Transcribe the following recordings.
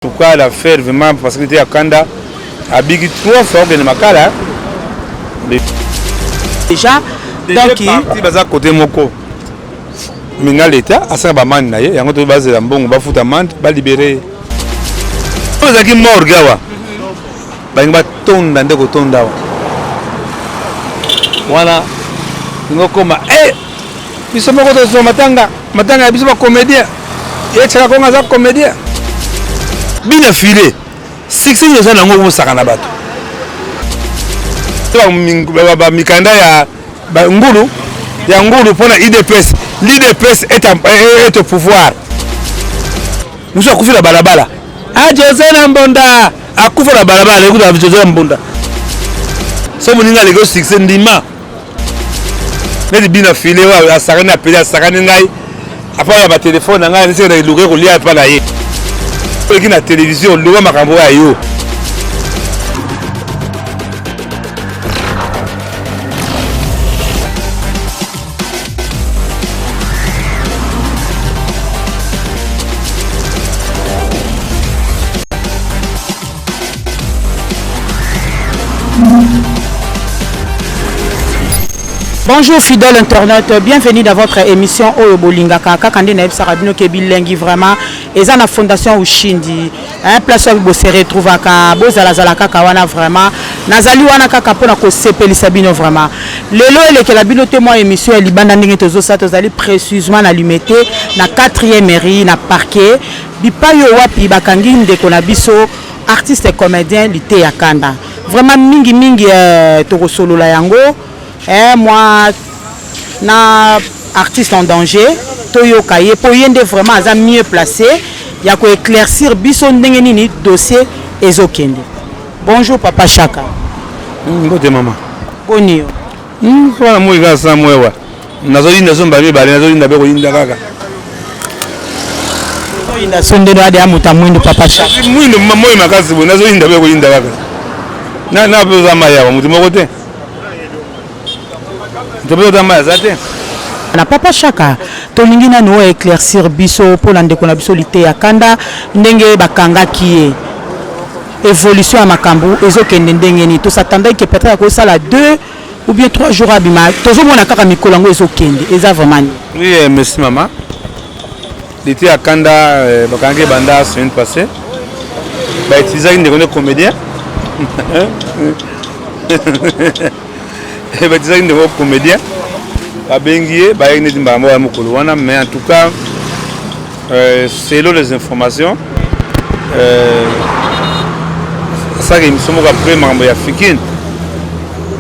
En tout cas, l'affaire vraiment parce que à Kanda, à Big 3 fois que Makala. Déjà, donc il va à côté Moko. Minga l'État, à Saint-Baman, il y a un autre base de Lambon, va foutre amende, va libérer. On a qui mort, gawa. Il va tomber dans des cotons d'eau. Voilà. Nous comme ils sont pas de matanga, matanga, ils sont pas comédiens. Il y a des comédiens. Bien filé. Si c'est une zone où on s'arrête là-bas. Mikanda ya ngulu ya ngulu pour l'IDPS. L'IDPS est au pouvoir. Nous sommes couvrir la balabala. Ah José Nambonda, a couvrir la balabala. Écoute avec José Nambonda. So moninga les gars succès ndima. Mais bien filé wa asarana appelé asarana ngai. Après la téléphone ngai c'est le luguer lié pas là. Qui na télévision le makambo ayo. Bonjour fidèles internautes, bienvenue dans votre émission Oyo Bolingaka. Kakande na Sarabino Kebilengi vraiment et la fondation Ushindi. Un place où vous se retrouvez à Bozalazala Kakawana vraiment. Nazali wana kaka pona ko sepeli sabino vraiment. Lelo ele ke la bino témoin émission e libanda ndenge tozo sa tozali précisément na limité na 4e mairie na parquet. Bipayo wapi bakangi ndeko na biso artiste et comédien lité ya Kanda. Vraiment mingi toko solo la yango. Moi, na artiste en danger, Toyo Kaye, pour yende vraiment mieux placé, il y a quoi éclaircir biso ndenge nini dossier ezokende. Bonjour Papa Chaka. Bonjour maman. Bonio. Voilà moi il va ça moi wa. Nazoli ndazomba mi bale nazoli ndabeko yinda kaka. Inda sondeno ade amuta mwindo Papa Chaka. Mwindo moi makasi bo nazoli ndabeko yinda kaka. Na besoin maya wa mutu mokote. Na Papa Chaka tolingi na no éclaircir biso pour la ndeko na biso lité ya Kanda ndenge bakanga kié évolution ya makambo ezokende ndenge ni to s'attendait que peut-être ko sala 2 ou bien 3 jours abima tozo mona kaka mikolo ngo ezokende eza vraiment. Oui merci maman. Lité ya Kanda bakanga banda semaine passée ba utiliser ndeko na comédien. Et baptisé de comédien, mais en tout cas, selon les informations, ça que nous sommes après membres africains,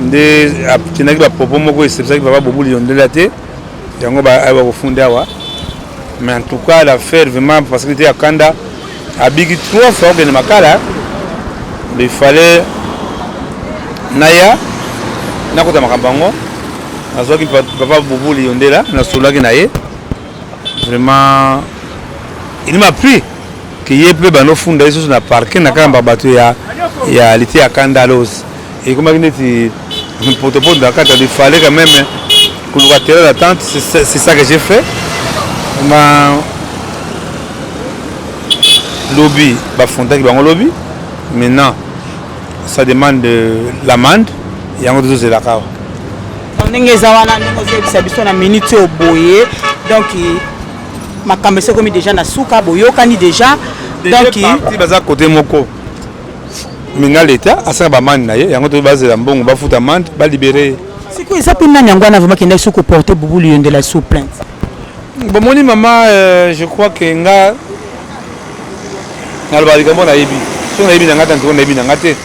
des qui propos moko c'est ça qui va pas beaucoup lion de la tête, yango ba fonder wa. Mais en tout cas l'affaire vraiment parce que était à Kanda, à Big 3 fois que Makala, il fallait Naya nakota makambango azoki papa bobuli yondela na solaki na ye vraiment il m'a pris que yepe bano funda iso na parquet na kamba bato ya lité ya Kandalos et comme il dit protocole d'accord il fallait quand même pour le terrain d'attente c'est ça que j'ai fait ma lobby ba funda ki bango lobby maintenant ça demande l'amende. Il y a un autre là bas. On est zawana ndeko na minute au boye donc ma kamese comme déjà na suka boyo kani déjà donc il va à côté moko. Minga l'État à Saint-Baman na ye, il y a un autre base de Lambon, va foutre amende, va libérer. C'est quoi ça pina nyangwana vraiment qui n'a su ko porter boubou lion de la sous plainte. Bon moni maman je crois que nga na ba kambo na yebi. So na yebi na ngata ntiko na yebi na ngate.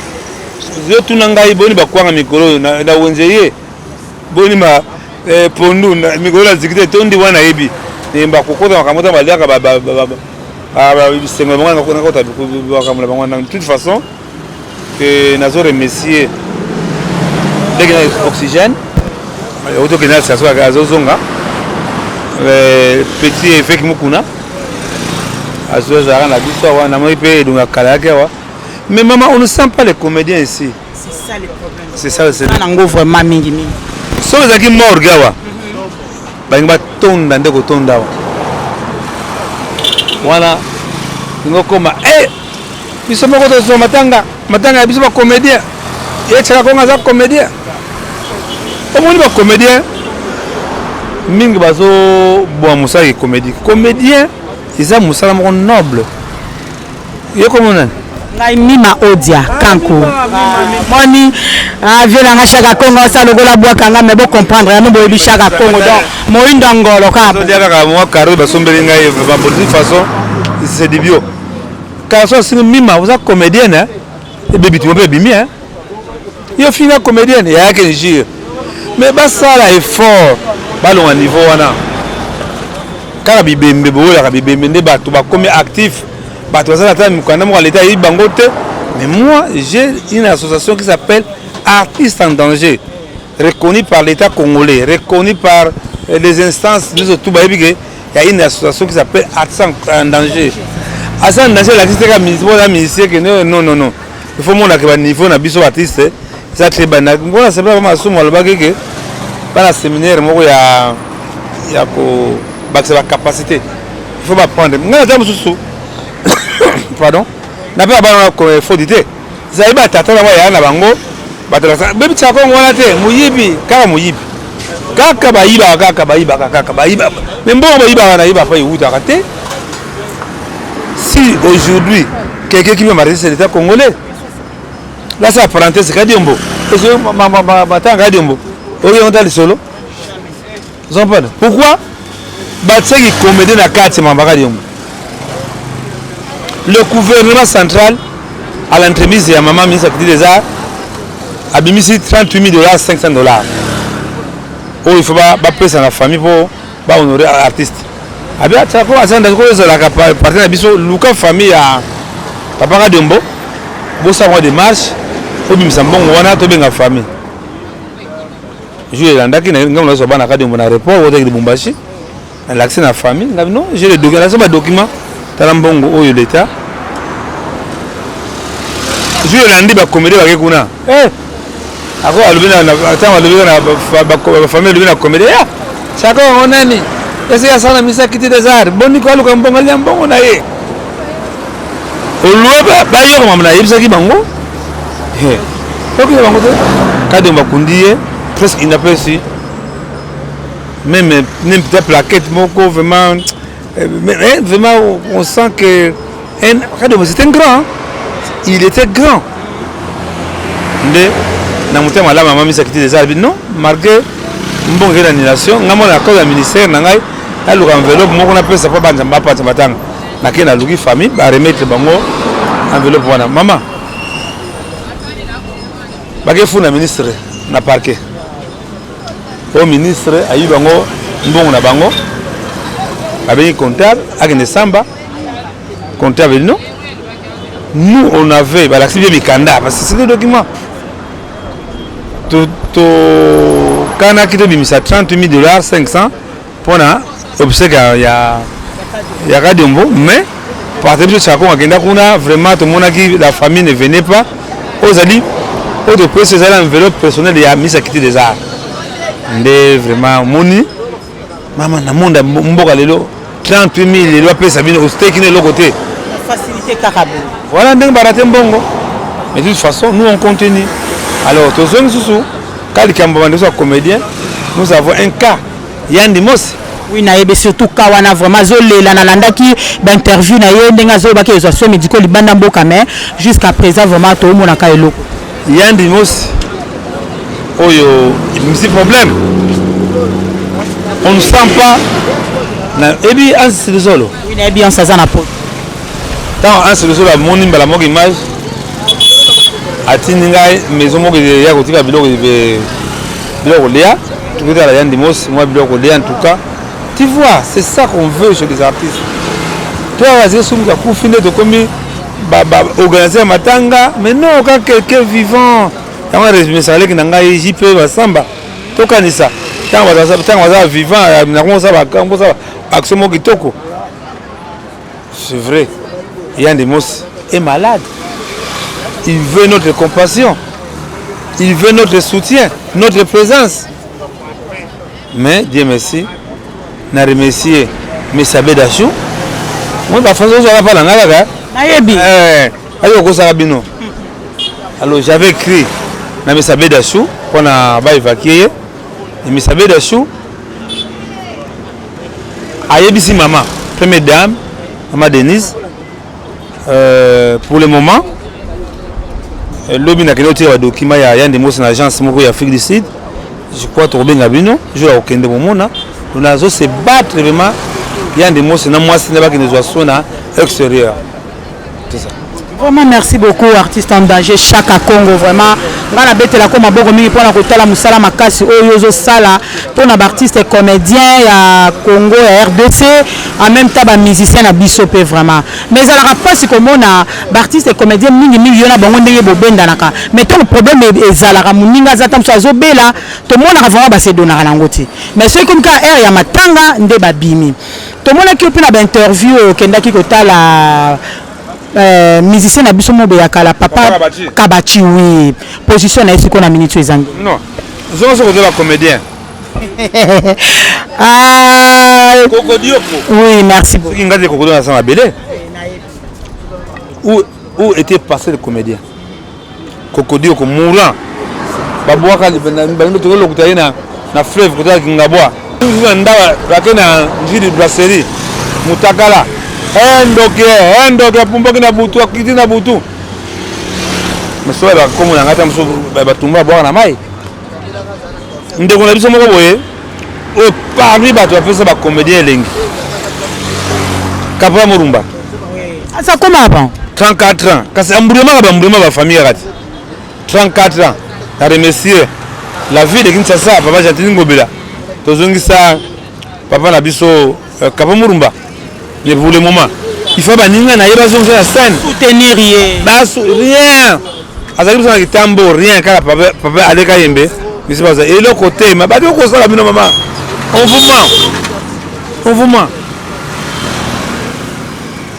Je tout nangai boni bakwanga mikolo na wenzeye boni ma pondu mikolo zikite tondi wana yebi nemba kokota makamota baliaka sengo banga na kota bakamula banga de toute façon que nazo remercier dès que oxygène auto que na ça soit azozonga petit effet kimukuna azoza na biso wana moi pe dunga kala yake wa. Mais maman, on ne sent pas les comédiens ici. C'est ça le problème. C'est ça c'est. On a vraiment mingi. So les qui morts gawa. Ba ngba tonda ndeko tonda. Voilà. Ngo koma biso moko tozo matanga ya biso ba comédien ye tshaka konga za comédien omoni ba comédien mingi bazo boa musala comédien isa musala moko noble ye komona ngai mima odia kanko moni viela nga chaka kongo sa logola bwaka nga me bo comprendre ya no boyebi chaka kongo donc moindo ngolo ka so dia kaka moi caro basombeli ngai ba de toute façon c'est du bio car so c'est mima vous êtes comédienne hein et bébé tu peux bimi hein yo fina comédienne ya que jure mais ba ça là effort ba lo niveau wana kala bibembe bo la bibembe nde ba to ba comme actif. Mais moi, j'ai une association qui s'appelle Artistes en danger, reconnue par l'État congolais, reconnue par les instances. Il y a une association qui s'appelle Artistes en danger. Artistes en danger, l'artiste est ministère que non. Il faut que le niveau de biso artiste, c'est très bon. Moi, c'est pas vraiment le séminaire, il y a la capacité. Il faut pas prendre. Pardon, n'a pas de faudité. Zaïba tata ya na bango, batala bebi tsako ngona te, muyibi, kaka muyibi. Kaka bayiba. Mais bon bayiba na yiba fa yuta kate. Si aujourd'hui quelqu'un qui veut marier c'est l'État congolais. Là c'est la parenthèse Kadiombo. Et je m'attends Kadiombo. Oriental le solo. Pourquoi? Batseki comédie na carte mamba Kadiombo. Le gouvernement central, à l'entremise de maman ministre des Arts, a mis $38 000, $500. Oh, il faut pas payer la famille pour honorer l'artiste. Ah bien, ça commence à être partie de la famille à Papa Dembo, pour savoir des marches, pour bien savoir on a tout bien la famille. Je vais aller dans le aéroport, au Lubumbashi, l'accès à la famille. Non, j'ai les documents. Talambongo oyo l'État. Je vais rendre la comédie avec kuna. Ako alubina na atama alubina na famille alubina na comédie. Chako onani. Ese ya sana misa kiti des arts. Boni ko aluka mbongo lia mbongo na ye. Oluba ba yo mamna yibisa ki bango. Ok bango te. Kade mbakundiye presque inaperçu. Même n'importe plaquette moko vraiment. Mais vraiment, on sent que c'était un grand. Il était grand. Mais dans mon temps, la maman m'a quitté des arbres. Non, malgré une bonne annulation, on a cause du ministère, on a l'enveloppe, on appelle ça pas banzamba pas batang. Na kena lugi famille, ba remettre bango enveloppe wana. Maman. Ba ke funa ministre na parquet. Au ministre ayi bango mbongo na bango. Avec comptable, avec des samba, comptable non. Nous on avait, bah l'activité Mikanda, parce que c'est des documents. Quand on a quitté ça $38 000, 500 pour un obsèque il y a Kadiombo, mais par exemple chacun a vraiment tout le monde qui la famille ne venait pas. Aux alliés, aux deux personnes c'est l'enveloppe personnelle et a mis à quitter des arts. Mais vraiment moni, maman na monde mboka lelo. 38 000, il doit payer sa vie au steak de l'autre côté. Facilité carabou. Voilà, mais de toute façon, nous on continue. Alors, tous ceux qui sont comédiens, nous avons un cas. Yandimos. Oui, naïbe surtout Kawana vraiment zolé la nalanda qui d'interview naïe n'enga zoba qui est soins médicaux libanda mboka mais jusqu'à présent vraiment tout le monde a kaelo. Yandimos. Oh yo, c'est problème. On ne sent pas. Et puis, c'est le solo. Oui, et bien, ça n'a pas. Tant c'est le solo, mon image. A Tiningai, maison de Yagotika, Bilo Léa, tout le monde a Yandimos, moi, Bilo Léa en tout cas. Tu vois, c'est ça qu'on veut chez les artistes. Toi, vas-y, tu as fini de commis, organiser un matanga, mais non, quand quelqu'un vivant, quand on résume ça, il y a un JP, Samba, tout ça. Tant on va vivant, c'est vrai, Yandimos est malade. Il veut notre compassion. Il veut notre soutien, notre présence. Mais Dieu merci, n'a remercié mes sabés d'achou. Moi, je ne sais pas. Alors j'avais écrit na Misabe Dachou pour na ba évacuer et Misabe Dachou ayebisi maman première dame maman Denise pour le moment lobi na kino tira document ya yande mos na agence moko ya Afrique du Sud je crois to benga bino je la okende momona on a se battre vraiment yande mos na moi na ba kino zo na extérieur c'est ça. Vraiment merci beaucoup artiste en danger Chaka Congo vraiment ngana betela ko maboko mingi pona kotala musala makasi oyo zo sala pona ba artiste comédien ya Congo ya RDC en même temps ba musicien na biso pe vraiment mais ala pas komona ba artiste comédien mingi mingi yona bango ndenge bobenda naka mais ton problème ezala muninga zata mso azobela to mona vraiment ba se dona nango ti mais c'est comme ka air ya matanga nde ba bimi to mona ki opina ba interview kendaki kotala musicien na biso mobe ya kala papa Kabachi oui position na esiko na minute ezangi non zo so ko comédien Kokodio oui merci beaucoup qui ngade Kokodio na sama belé où était passé le comédien Kokodio ko mourant babwaka bando to lo kutayina na fleuve kutaka kingabwa ndawa bakena njiri brasserie mutakala endoke pumboki na butu akiti na butu meso ba komo na ngata meso ba tumba bwa na mai ndeko na biso moko boye o parmi bato apesa ba comédien lengi Kapra Murumba ça comment avant 34 ans kasi ambrema ba famille kati 34 ans na remercier la vie de Kinshasa papa Jatini Ngobela tozongisa papa na biso Kapra Murumba. Mais pour le moment, il faut pas ninga na yeba zonga la scène. Soutenir rien. Rien. Azali ça qui tambo rien car papa avec Kayembe. Mais c'est pas ça. Et le côté, mais pas de quoi ça la bino maman. On vous ment.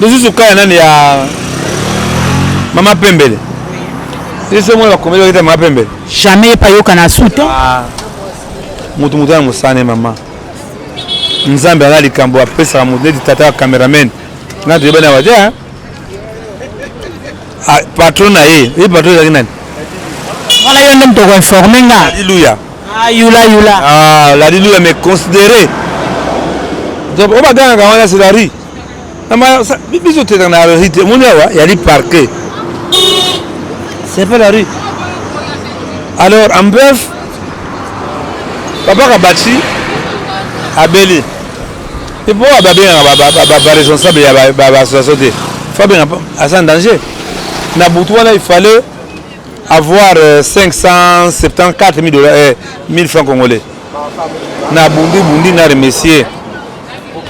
De juste quand il y a maman Pembele. C'est moi la comédie de maman Pembele. Jamais pas yo kana soutien. Mutu na musane maman. Nzambe ala likambo apesa mudedi tata cameraman na de bana waja patron na ye patron ya nani wala yo ndem to ko informer nga alléluia yula alléluia mais considéré donc on va gagner quand on c'est la rue na biso te na la rue mon yawa ya li parquet c'est pas la rue alors en bref papa Kabachi abeli et pour ba responsable ya ba société faut bien en danger na Boutouana il fallait avoir 574 000 dollars 1000 francs congolais na bundi na remercier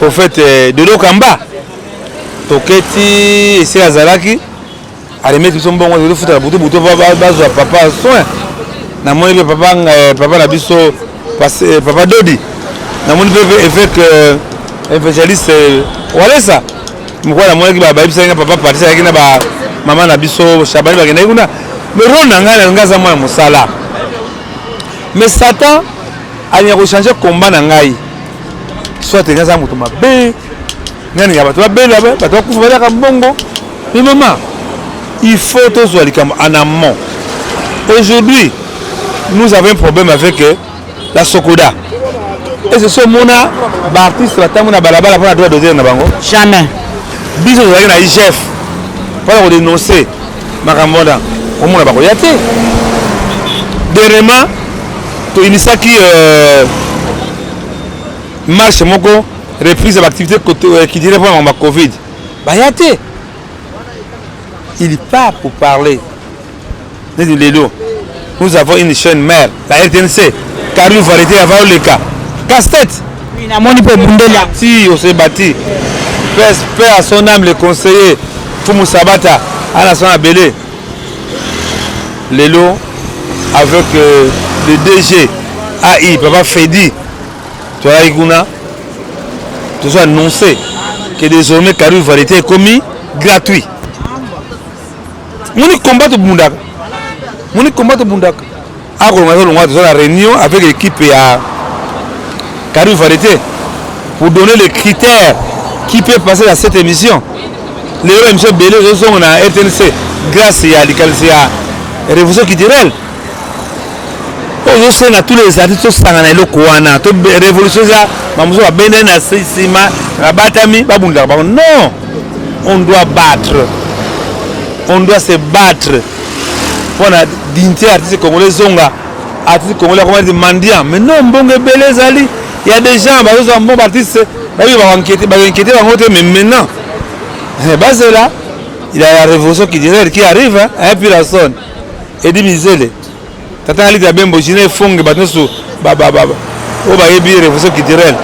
au fait de Lokamba toketi ese azalaki a remettre son bon de futa butu ba papa soin na moi papa na biso papa Dodi na mon avec évangéliste wala ça mukwa na moi ki ba bibisa papa partisa ki na ba mama na biso Shabani ba kena kuna mais rona ngana ngaza moi musala mais Satan anya ko changer combat na ngai soit ngaza mutu mabe ngani ya bato babela bato kufa ka mbongo mais maman il faut tous aller comme en amont aujourd'hui nous avons un problème avec la Sokoda. Et c'est ce mona artiste la tamu na balabala pour droit doser na bango. Jamais. Biso za na IGF. Pour dénoncer Makamonda. Au mona bako yate. Dernièrement to inisaki marche moko reprise de l'activité qui dirait pour ma Covid. Ba yate. Il part pour parler. Nous avons une chaîne mère, la RTNC, Carlu Varité avant le cas. Casse-tête. Oui, na moni pour Bundela. Si, on s'est bâti. Père à son âme, le conseiller, Fumu Sabata, à la son abélé. Lélo, avec le DG, AI, Papa Fedi, tu as Iguna, tu as annoncé que désormais Carlu Varité est commis gratuit. On combat au Bundaka. On combat au Bundaka. À la réunion avec l'équipe à Carlu Varité pour donner les critères qui peuvent passer à cette émission. Les M. Belé sont à RTNC. grâce à la révolution culturelle. On a tous les artistes qui sont dans la révolution, non, on doit battre. On doit se battre pour la dignité artistique congolais zonga artistes congolais comme des mendiants. Mais non, bon Belezali, il y a des gens, ils sont bons artistes, ils vont inquiéter, mais maintenant, c'est là, il y a la révolution qui arrive, hein, et puis la sonne. Et dit misère. Tata Ali Tabem Bojine Fong, Batnosu, Baba, Oba Ebi, révolution culturelle.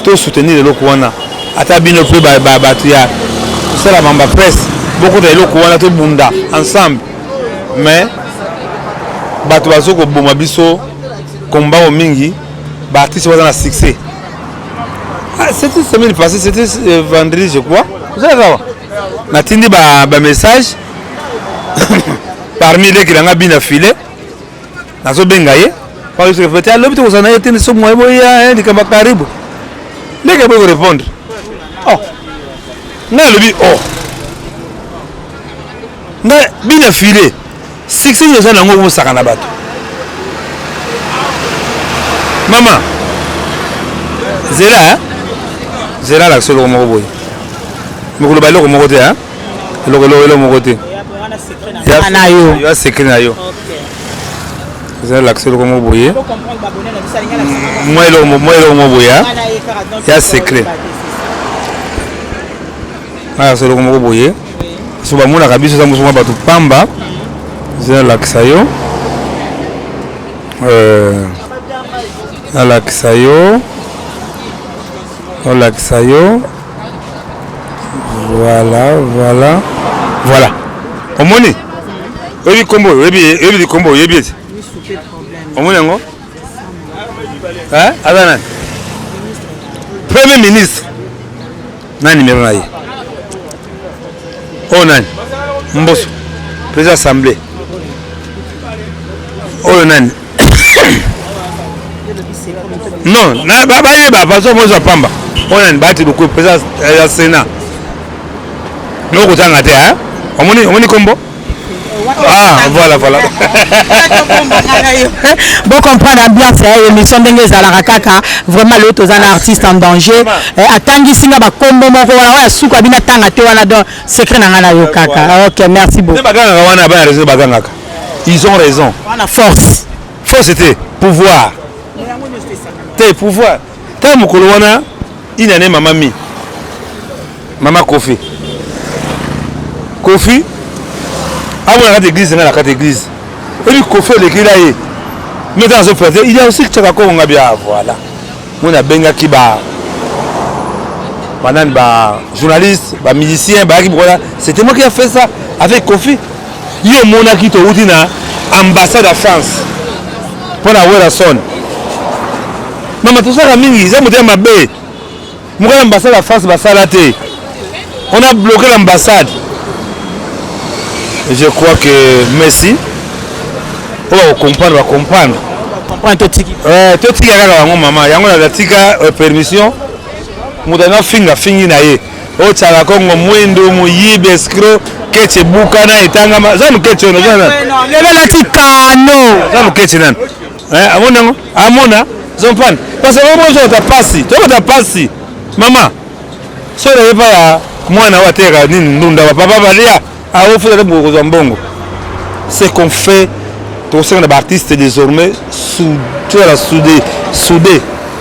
Tout soutenir le Lokwana. Atabino Peu, Babatia. C'est la Mamba Presse. Beaucoup de Lokwana, tout Bunda, ensemble. Mais, Batuazo, Bomabiso, combat au Mingi, Baptiste was un succès. C'était semaine passée, c'était vendredi, je crois. Vous savez ça? Natindi ba message. Parmi les qui l'ont bien affilé. Nazo bengaye parce que fait à l'hôpital on a été sur moi boya ndi kama karibu ndeke boyo répondre oh na lobi oh na bina filé succès yo sana ngo saka na bato mama zela la solo mo boy mo ko balo ko mo côté hein lo mo côté ya secret na yo vous avez l'accès au mot bouillé. Moi, le mot bouillé. Il y a secret. Ah, c'est le mot bouillé. Si vous avez un rabis, vous avez un pamba. Vous avez l'accès voilà. Au moins, oui, combo, oui, combo, oui, bien. Omunyango hein adana premier ministre nani menaye onan Mbosso président assemblée onan non na ba façon moi je pamba onan bati le président Sénat no ko tanga te hein omoni kombo. Ah, voilà. Bon, comprendre l'ambiance, l'émission d'Engue Zalaraka, vraiment l'autre est un artiste en danger. Attendez, si vous avez un combo, vous avez un souk, vous avez un secret. Ok, merci beaucoup. Ils ont raison. On a force. Force, c'était pouvoir. C'était pouvoir. Tant que il y a mamami. Maman Kofi. Kofi. Ah oui, la église, la carte église. Et puis, Kofi, mais dans ce fait, il y a aussi que Tchakako, on a bien, voilà. On a Benga Kiba, journaliste, musicien, c'était moi qui a fait ça avec Kofi. Il y a un monarque qui a ambassade à France pour la Werason. Maman, tout ça, ils ont ma baie. Moi, l'ambassade à France, on a bloqué l'ambassade. Je crois que merci. On va comprendre. Toti ya maman, yango na tika permission. Mudana fingi na ye. O tsala kongo mwendo muyibe escroc keche bukana itanga zanu keche no zana. Levela tikano. Zanu keche nan. Amona zompan. Parce que on ta passi. To ta passi. Mama. So le va ya mwana wa tera nini ndunda wa papa balia. C'est qu'on fait pour ces artistes désormais soudés.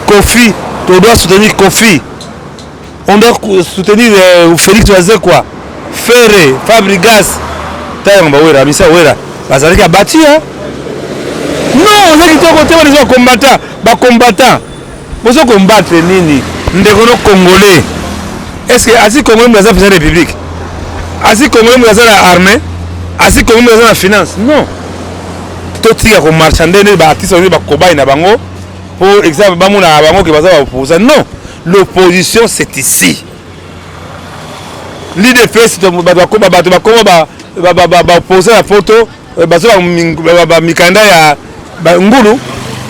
Kofi, tu dois soutenir Kofi. On doit soutenir Félix Oazé quoi. Ferré, Fabrigas. Bazalika a battu hein. Non, on a dit que les combattants. Vous allez combattre nini. Ndeko Congolais. Est-ce que ainsi Congolais nous avons fait la République? Ainsi comme nous avons l'armée, ainsi comme nous avons la finance. Non. Tout ce qui est marchandé, les artistes sont cobayes na bango pour exemple bango na bango qui va opposer. Non. L'opposition c'est ici. L'IDP c'est opposer la photo mikanda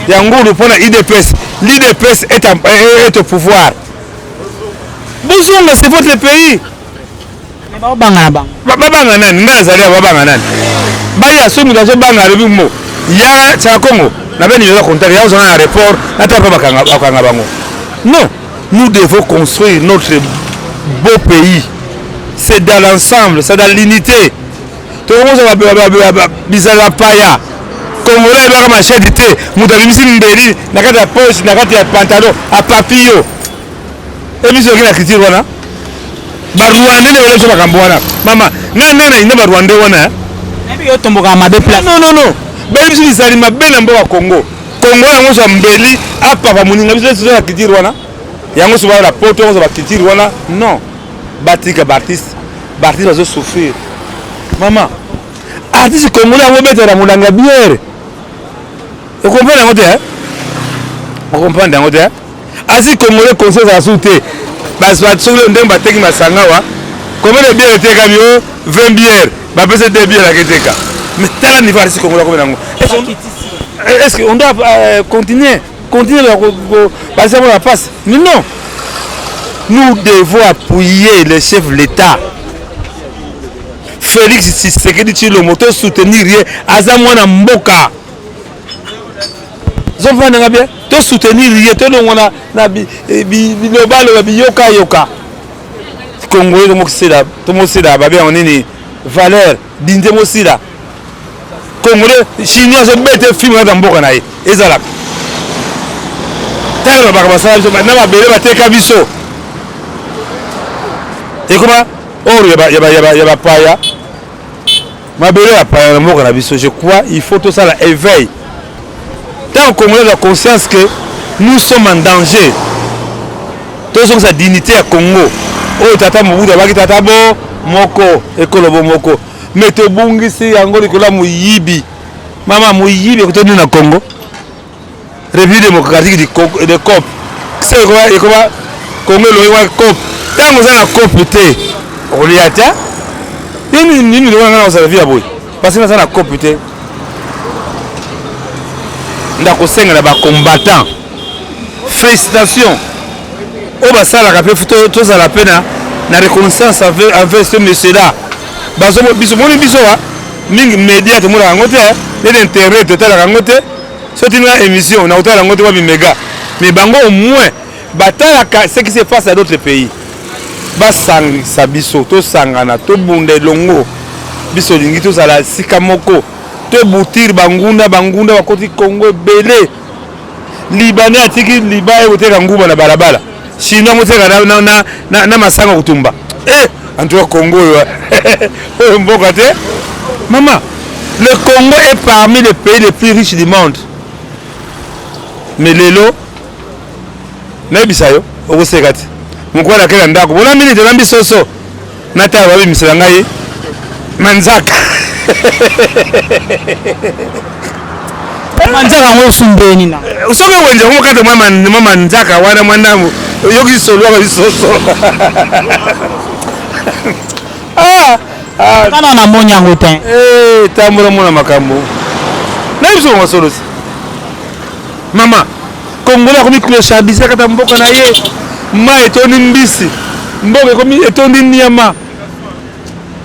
ya ngulu pour la IDPS. L'IDPS est au pouvoir. Bonjour, c'est votre pays. babanga nani nga azali babanga nani baya so mutu azobanga alobi mo ya tia Congo na beni yoza contact ya ozanga na report nata pa bakanga bango non nous devons construire notre beau pays c'est dans l'ensemble c'est dans l'unité tokomoza bizala paya Congolais baka machete te mutu abimisi mbeli na kati ya poche na kati ya pantalon a papillo ebiso okina critique wana barwande nde wele so makambo wana mama nanga ina barwande wana ebi yo tomboka mabe place non beli biso bizali mabe na mboka Congo yango so mbeli apapa muninga biso so ya critique wana yango so ba poto yango so ba critique wana non batika baptiste bazo souffrir mama artiste congolais yango betela mulanga bière vous comprenez yango te vous comprenez yango te asi congolais conseil za souté bas soki ndenge bateki masanga wa combien de bière etekami yo 20 bière bapesa 2 bière aketeka mais tala niveau artiste congolais combien nango est-ce qu'on doit continuer passer pour la passe mais non nous devons appuyer les chefs de l'État Félix Tshisekedi Tshilombo to soutenir ye aza mwana mboka zovana ngabia to soutenir ye to ngona na bilobalo biyoka Congo to mosida babia onini valeur dinde mosida Congolais chinois zo bete film na mboka na ye ezala tala baka basala biso na babele bateka biso ekoma oro yaba paya mabele ya paya na mboka na biso je crois il faut tout ça la éveil tant qu'on a la conscience que nous sommes en danger tous sommes sa dignité à Congo oh tata mobuda baki tata bo moko ekolobo moko mais to bungisi yango likola muyibi mama muyibi ko toni na Congo République démocratique de COP c'est quoi Congo lo COP tango za na COP te oliata nini ndio ngana servir boy parce que ça na COP te ndako senga na ba combattant félicitations au basala ka pe photo to za la pena na reconnaissance avec ce monsieur là bazo biso moni biso wa mingi média to mura ngote les intérêt total ka ngote c'est une émission na otala ngote wa méga mais bango au moins batala ce qui se passe à d'autres pays basangisa biso tosangana tobunda elongo biso lingi tozala sika moko tobutir bangunda bakoti Congo ebele Libanais atiki Libanais oteka nguba na balabala Chinois moteka na masanga kutumba en tout cas Congo mboka te maman le Congo est parmi les pays les plus riches du monde mais lelo nabisayo okosekati mukwana kela ndako bona mini de lambi soso nata babi misela ngai manzaka manzaka ngo sumbeni na usoke wenje ngo kata mama manzaka wana mwandamu yoki solo ka soso kana na monya ngote tamura mona makambo na biso ngo solo mama Kongola komi clochabisa kata mboka na ye ma etoni mbisi mboka komi etoni nyama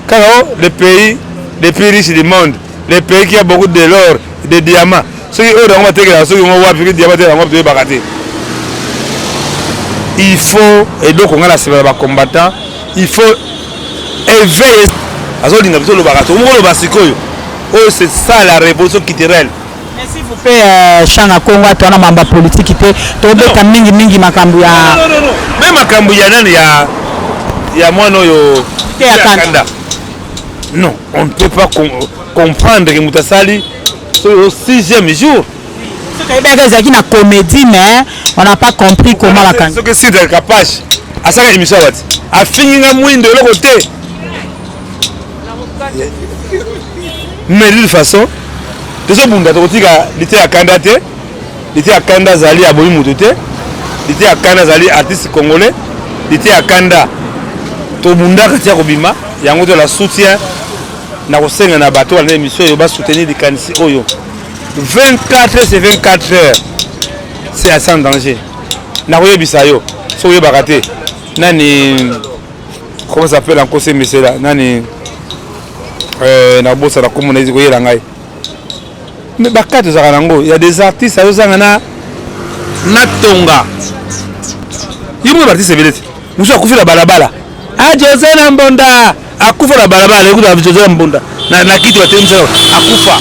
car le pays les plus riches du monde les pays qui a beaucoup de l'or des diamants ceux qui ont on teke ceux qui ont wapi diamant te on peut bakater il faut et donc on a la sévère combattant il faut éveiller azolinga biso lo bakato mo lo basikoyo oh c'est ça la révolution culturelle. S'il vous plaît, Changa Congo, tu as un politique qui te beta mingi makambu ya. Non. Même makambu ya nani ya mwana yo Kanda. Non, on ne peut pas comprendre que Moutasali au 6e jour. C'est que une comédie mais on n'a pas compris comment la Kanda. Ce que c'est de capable à ça émission wat. A fini na mwindo le côté. Mais de toute façon tezo bunda tokotika lité ya Kanda te lité ya Kanda zali aboyi mutu te lité ya Kanda zali artiste congolais lité ya Kanda to bunda katia kobima yango to la soutien na kosenga na bato na émission yo ba soutenir di kanisi oyo 24 heures c'est 24 heures c'est sans danger na koyebisa yo so yebaka te nani comment ça s'appelle encore ces messieurs là nani na bossa la comme on a dit koyela ngai mais bakati za kanango il y a des artistes ayo zanga na tonga yimo artiste beleti muso akufira balabala a Jose na mbonda akufa na balabala ekuta Jose na mbonda na kitu batemisa akufa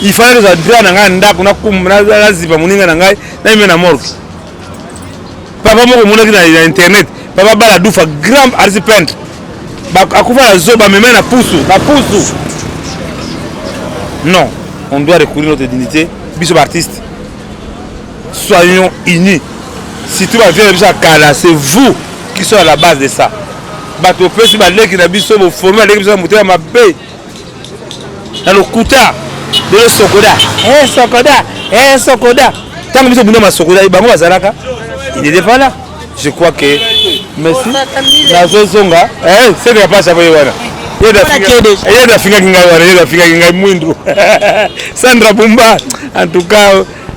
il fallait que ça dira na nganda kuna kumna lazipa muninga na ngai na ime na morgue papa moko monaki na internet papa bala dufa grand artiste peintre akufa na zoba meme na pusu non on doit recourir notre dignité biso artiste soyons unis si tout va bien biso kala c'est vous qui sont à la base de ça bato pesi baleki na biso bo former baleki biso mutema mabe na lokuta de Sokoda. Tant que nous sommes dans Sokoda, il n'était pas là. Je crois que. Merci. La Zozonga. C'est la passe à voir. Il y a la finger Sandra Bumba. En tout cas,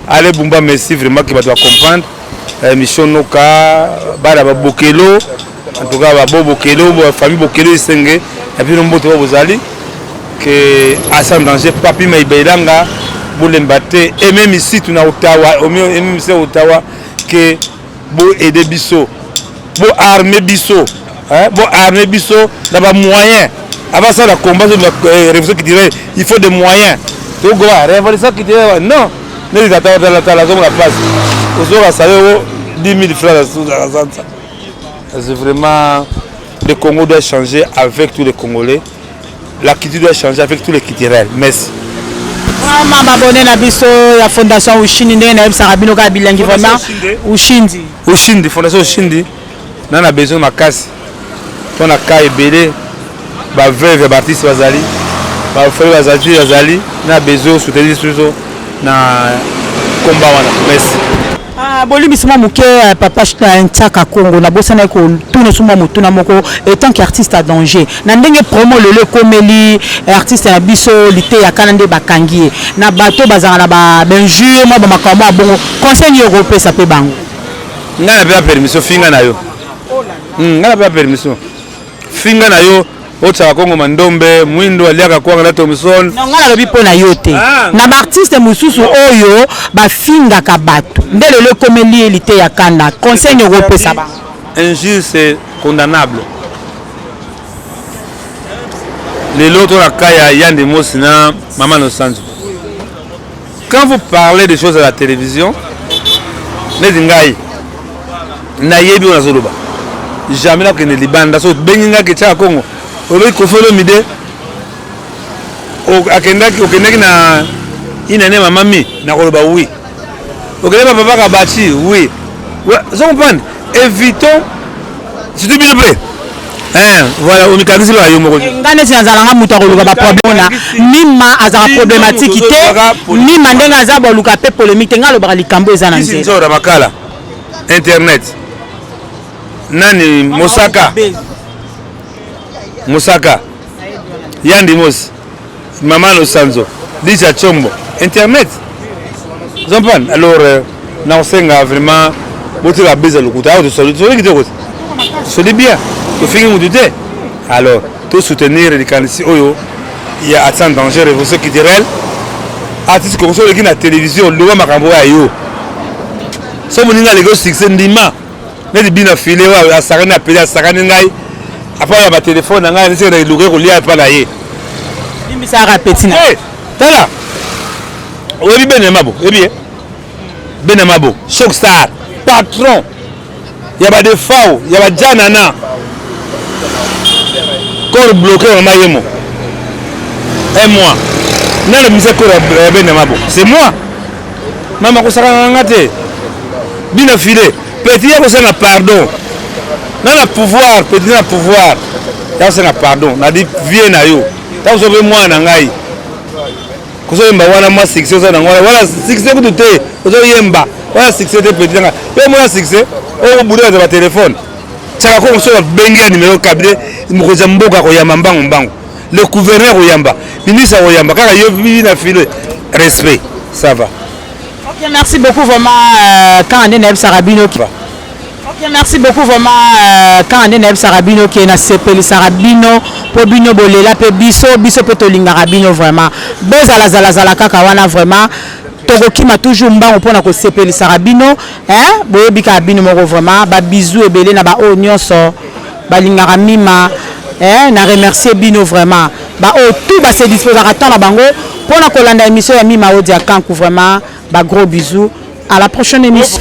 allez Bumba, merci vraiment qui va te comprendre. Mission Noka, Bada Bokelo. En tout cas, Bokelo, famille Bokelo, Senge. Et puis, nous vous allez. Que à sans danger papi maibelanga bolembate et même ici tu na Ottawa au mieux même ici Ottawa que bo aider biso bo armer biso bo armer biso d'aba moyen avant ça la combat de la révolution qui dirait il faut des moyens to go révolution qui dirait non les attends dans la zone la place aux autres ça 10 000 francs c'est vraiment le Congo doit changer avec tous les Congolais. La culture doit changer avec tous les culturels. Merci. Abonné na biso la fondation Ushindi na Sarabino ka bilangi vraiment Ushindi fondation Ushindi na besoin de makasi pour na ka ebele ba veuve artiste bazali ba frère bazali na besoin soutenir sur na combat wana. Merci. Bolimisima muke papa Ntsaka Congo na bosana ko tuna suma mutuna moko étant qu'artiste à danger na ndenge promo lele komeli artiste na biso lité ya kanande bakangi na bato bazanga na ba benjure mo ba makambo bongo conseil européen ça peut bango ngana pe permission finga na yo ngana pe permission finga na yo Otsaka Congo mandombe mwindo aliaka kwa ngala Thomson ngala lobi pona yote na ba artiste mususu oyo ba finga ka bato ndele le komeli elité ya kanda conseil européen ça ba injure c'est condamnable les loto la kaya Yandi Mosina Maman Nosanzo quand vous parlez des choses à la télévision nezingai na yebi ona zoloba jamais la que ne libanda so benginga ke Tsaka Congo Obi kofolo mide o akendaki na inane mamami na koloba oui okende papa ka bati oui vous comprenez évitons surtout bien près voilà on mécanisme la yo moko ngane sinazalanga mutu akoluka ba problème na mima azaka problématique te mima ndenga azaba luka pe polémique ngalo ba likambo ezana nzela nzora makala internet nani Mosaka Yandi Mos Maman Nosanzo Licha Chombo internet Zampan alors naosenga vraiment bote la bise lokuta auto solide bien to fingi mudute alors to soutenir les candidates oyo il y a atteint danger révolution culturelle artiste comme ça qui na télévision le makambo ayo so moninga lego succès ndima ne bina filé wa asakani apeli asakani ngai après ba téléphone nga nisi na iluke kolia pa na ye limbisa rapetina tala obi Benemabo ebi Benemabo choc star patron ya ba defao ya ba janana corps bloqué on m'a yemo un mois nana mise corps Benemabo c'est moi mama ko saka ngate bina filé petit ya ko sanga pardon na pouvoir petit na pouvoir ya sanga pardon na dit viens na yo ta so be moi na ngai ko so yemba wana moi succès so na ngwana wala succès ko te ko so yemba wala succès te petit nga yo moi succès o buda za téléphone Tsaka Congo so bengi numéro cabinet mo ko mboka ko yamba mbango le gouverneur ko yamba ministre ko yamba kaka yo na file respect ça va. OK merci beaucoup vraiment quand on est Sarabino qui va. OK Merci beaucoup vraiment quand on est Sarabino qui est na sepeli Sarabino pour bino bolela pe biso pe tolinga rabino vraiment bozala zala kaka wana vraiment tokokima toujours mbango mpona kosepeli Sarabino hein boyebika bino moko vraiment ba bisous ebele na ba o nyonso balingaka mima hein na remercier bino vraiment ba o tout ba se disposer à temps na bango mpona kolanda émission ya mima odia kanku vraiment ba gros bisous à la prochaine émission.